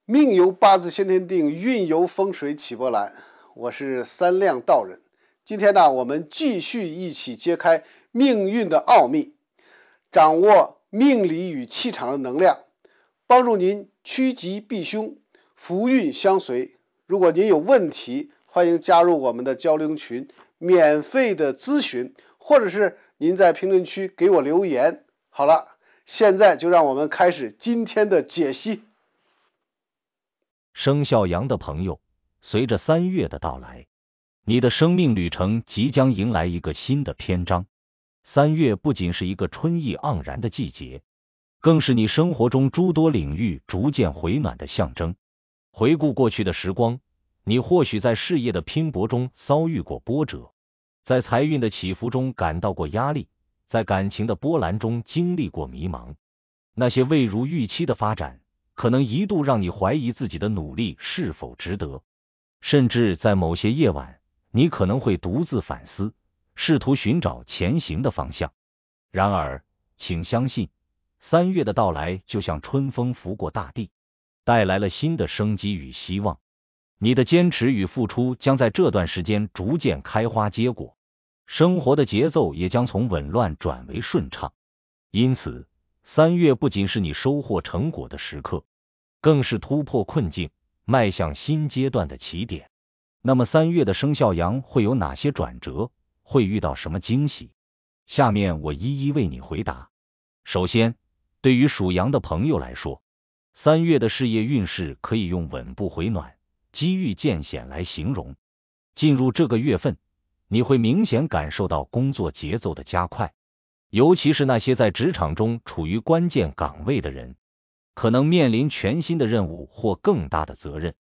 命由八字先天定，运由风水起波澜。我是三亮道人。今天呢，我们继续一起揭开命运的奥秘，掌握命理与气场的能量，帮助您趋吉避凶，福运相随。如果您有问题，欢迎加入我们的交流群，免费的咨询，或者是您在评论区给我留言。好了，现在就让我们开始今天的解析。生肖羊的朋友，随着3月的到来，你的生命旅程即将迎来一个新的篇章。3月不仅是一个春意盎然的季节，更是你生活中诸多领域逐渐回暖的象征。回顾过去的时光，你或许在事业的拼搏中遭遇过波折，在财运的起伏中感到过压力，在感情的波澜中经历过迷茫。那些未如预期的发展，可能一度让你怀疑自己的努力是否值得，甚至在某些夜晚，你可能会独自反思，试图寻找前行的方向。然而，请相信，3月的到来就像春风拂过大地，带来了新的生机与希望。你的坚持与付出将在这段时间逐渐开花结果，生活的节奏也将从紊乱转为顺畅。因此，3月不仅是你收获成果的时刻，更是突破困境，迈向新阶段的起点。那么3月的生肖羊会有哪些转折？会遇到什么惊喜？下面我一一为你回答。首先，对于属羊的朋友来说，3月的事业运势可以用稳步回暖，机遇渐显来形容。进入这个月份，你会明显感受到工作节奏的加快，尤其是那些在职场中处于关键岗位的人，可能面临全新的任务或更大的责任。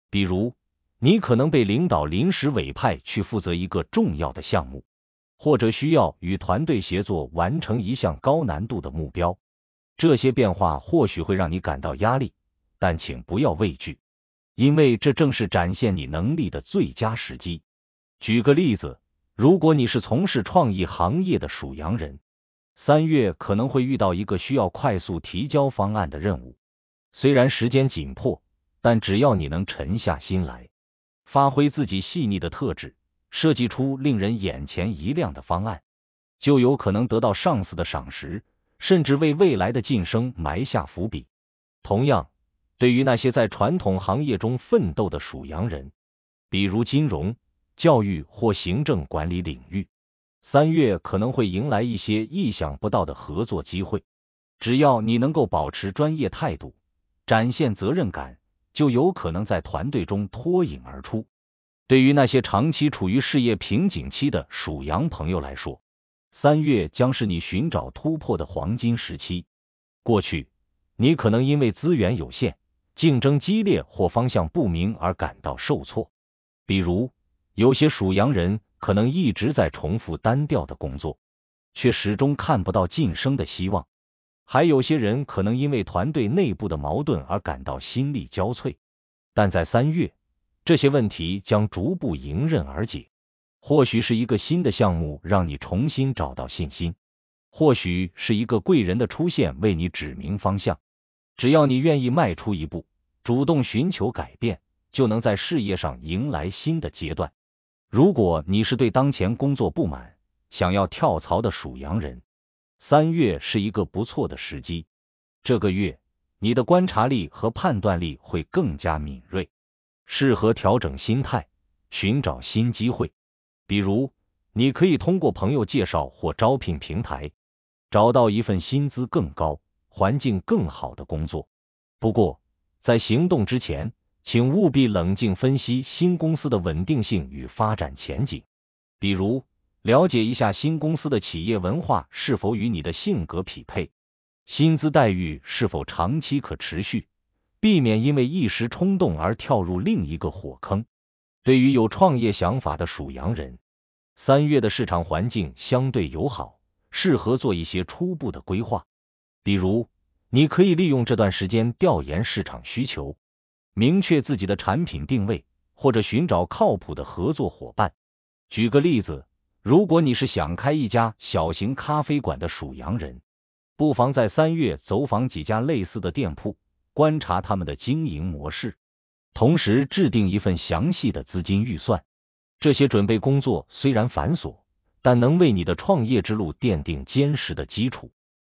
比如，你可能被领导临时委派去负责一个重要的项目，或者需要与团队协作完成一项高难度的目标。这些变化或许会让你感到压力，但请不要畏惧，因为这正是展现你能力的最佳时机。举个例子，如果你是从事创意行业的属羊人，3月可能会遇到一个需要快速提交方案的任务。虽然时间紧迫，但只要你能沉下心来，发挥自己细腻的特质，设计出令人眼前一亮的方案，就有可能得到上司的赏识，甚至为未来的晋升埋下伏笔。同样，对于那些在传统行业中奋斗的属羊人，比如金融、教育或行政管理领域，3月可能会迎来一些意想不到的合作机会。只要你能够保持专业态度，展现责任感，就有可能在团队中脱颖而出。对于那些长期处于事业瓶颈期的属羊朋友来说，3月将是你寻找突破的黄金时期。过去，你可能因为资源有限、竞争激烈或方向不明而感到受挫。比如，有些属羊人可能一直在重复单调的工作，却始终看不到晋升的希望。还有些人可能因为团队内部的矛盾而感到心力交瘁。但在3月，这些问题将逐步迎刃而解。或许是一个新的项目让你重新找到信心，或许是一个贵人的出现为你指明方向。只要你愿意迈出一步，主动寻求改变，就能在事业上迎来新的阶段。如果你是对当前工作不满，想要跳槽的属羊人，3月是一个不错的时机。这个月，你的观察力和判断力会更加敏锐，适合调整心态，寻找新机会。比如，你可以通过朋友介绍或招聘平台，找到一份薪资更高、环境更好的工作。不过，在行动之前，请务必冷静分析新公司的稳定性与发展前景。比如，了解一下新公司的企业文化是否与你的性格匹配，薪资待遇是否长期可持续，避免因为一时冲动而跳入另一个火坑。对于有创业想法的属羊人，3月的市场环境相对友好，适合做一些初步的规划。比如，你可以利用这段时间调研市场需求，明确自己的产品定位，或者寻找靠谱的合作伙伴。举个例子，如果你是想开一家小型咖啡馆的属羊人，不妨在3月走访几家类似的店铺，观察他们的经营模式，同时制定一份详细的资金预算。这些准备工作虽然繁琐，但能为你的创业之路奠定坚实的基础。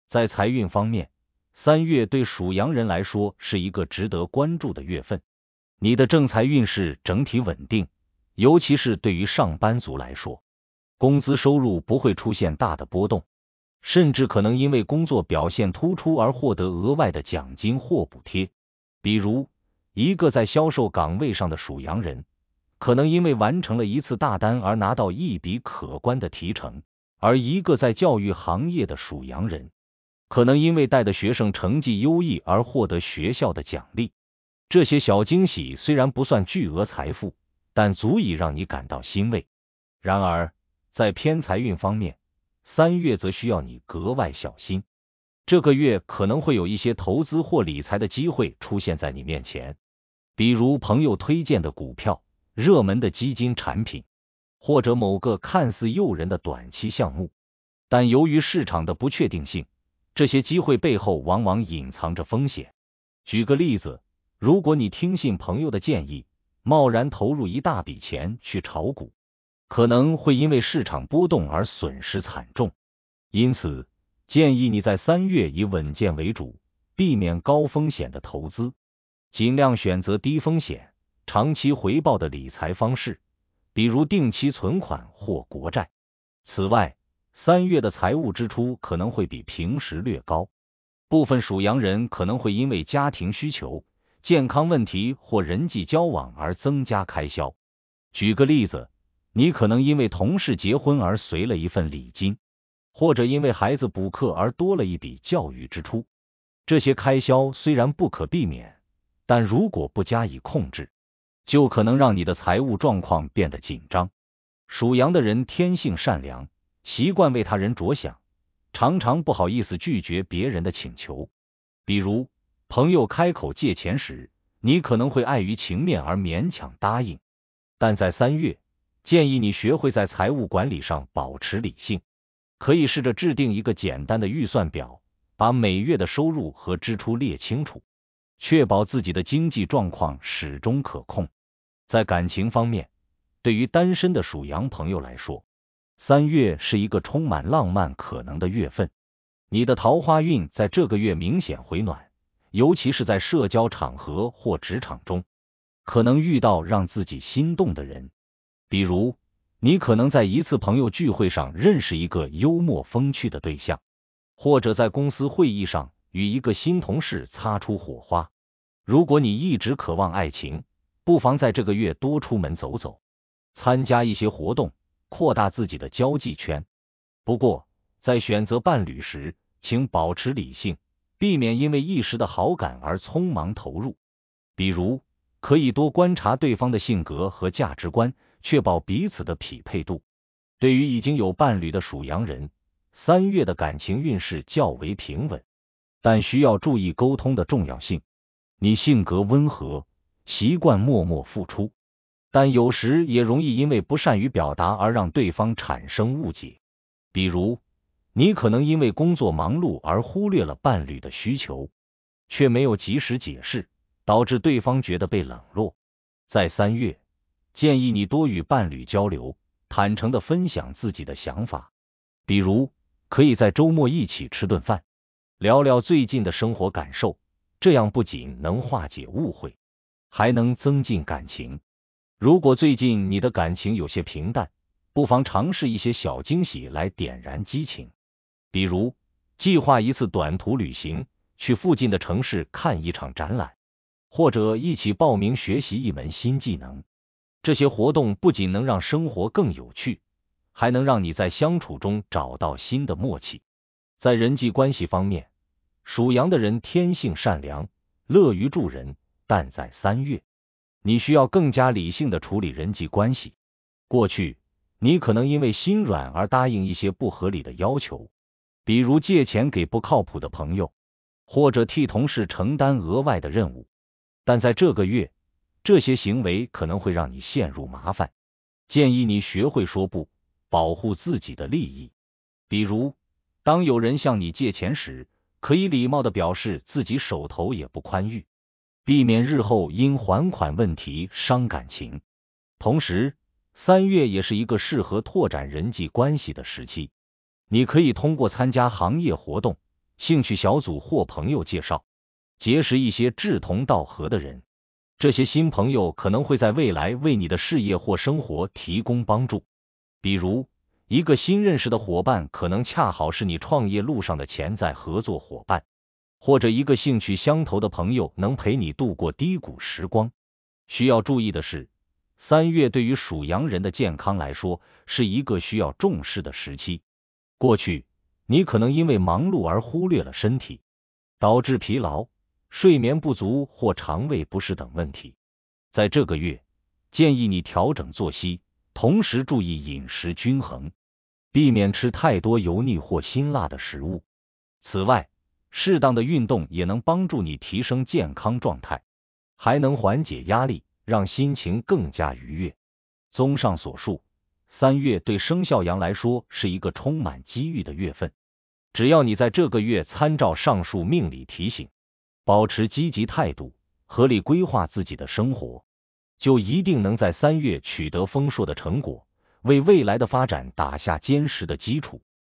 在财运方面，3月对属羊人来说是一个值得关注的月份。你的正财运势整体稳定，尤其是对于上班族来说，工资收入不会出现大的波动，甚至可能因为工作表现突出而获得额外的奖金或补贴。比如，一个在销售岗位上的属羊人，可能因为完成了一次大单而拿到一笔可观的提成，而一个在教育行业的属羊人，可能因为带的学生成绩优异而获得学校的奖励。这些小惊喜虽然不算巨额财富，但足以让你感到欣慰。然而，在偏财运方面，3月则需要你格外小心。这个月可能会有一些投资或理财的机会出现在你面前，比如朋友推荐的股票、热门的基金产品，或者某个看似诱人的短期项目。但由于市场的不确定性，这些机会背后往往隐藏着风险。举个例子，如果你听信朋友的建议，贸然投入一大笔钱去炒股，可能会因为市场波动而损失惨重。因此，建议你在3月以稳健为主，避免高风险的投资，尽量选择低风险、长期回报的理财方式，比如定期存款或国债。此外，3月的财务支出可能会比平时略高，部分属羊人可能会因为家庭需求、健康问题或人际交往而增加开销。举个例子，你可能因为同事结婚而随了一份礼金，或者因为孩子补课而多了一笔教育支出。这些开销虽然不可避免，但如果不加以控制，就可能让你的财务状况变得紧张。属羊的人天性善良，习惯为他人着想，常常不好意思拒绝别人的请求。比如，朋友开口借钱时，你可能会碍于情面而勉强答应。但在3月，建议你学会在财务管理上保持理性，可以试着制定一个简单的预算表，把每月的收入和支出列清楚，确保自己的经济状况始终可控。在感情方面，对于单身的属羊朋友来说，3月是一个充满浪漫可能的月份。你的桃花运在这个月明显回暖，尤其是在社交场合或职场中，可能遇到让自己心动的人。比如，你可能在一次朋友聚会上认识一个幽默风趣的对象，或者在公司会议上与一个新同事擦出火花。如果你一直渴望爱情，不妨在这个月多出门走走，参加一些活动，扩大自己的交际圈。不过，在选择伴侣时，请保持理性，避免因为一时的好感而匆忙投入。比如，可以多观察对方的性格和价值观，确保彼此的匹配度。对于已经有伴侣的属羊人，3月的感情运势较为平稳，但需要注意沟通的重要性。你性格温和，习惯默默付出，但有时也容易因为不善于表达而让对方产生误解。比如，你可能因为工作忙碌而忽略了伴侣的需求，却没有及时解释，导致对方觉得被冷落。在3月，建议你多与伴侣交流，坦诚地分享自己的想法。比如，可以在周末一起吃顿饭，聊聊最近的生活感受，这样不仅能化解误会，还能增进感情。如果最近你的感情有些平淡，不妨尝试一些小惊喜来点燃激情。比如，计划一次短途旅行，去附近的城市看一场展览，或者一起报名学习一门新技能。这些活动不仅能让生活更有趣，还能让你在相处中找到新的默契。在人际关系方面，属羊的人天性善良，乐于助人，但在3月，你需要更加理性地处理人际关系。过去，你可能因为心软而答应一些不合理的要求，比如借钱给不靠谱的朋友，或者替同事承担额外的任务。但在这个月，这些行为可能会让你陷入麻烦。建议你学会说不，保护自己的利益。比如，当有人向你借钱时，可以礼貌地表示自己手头也不宽裕，避免日后因还款问题伤感情。同时，3月也是一个适合拓展人际关系的时期，你可以通过参加行业活动、兴趣小组或朋友介绍，结识一些志同道合的人。这些新朋友可能会在未来为你的事业或生活提供帮助。比如，一个新认识的伙伴可能恰好是你创业路上的潜在合作伙伴，或者一个兴趣相投的朋友能陪你度过低谷时光。需要注意的是，3月对于属羊人的健康来说是一个需要重视的时期。过去，你可能因为忙碌而忽略了身体，导致疲劳、睡眠不足或肠胃不适等问题。在这个月，建议你调整作息，同时注意饮食均衡，避免吃太多油腻或辛辣的食物。此外，适当的运动也能帮助你提升健康状态，还能缓解压力，让心情更加愉悦。综上所述，3月对生肖羊来说是一个充满机遇的月份。只要你在这个月参照上述命理提醒，保持积极态度，合理规划自己的生活，就一定能在3月取得丰硕的成果，为未来的发展打下坚实的基础。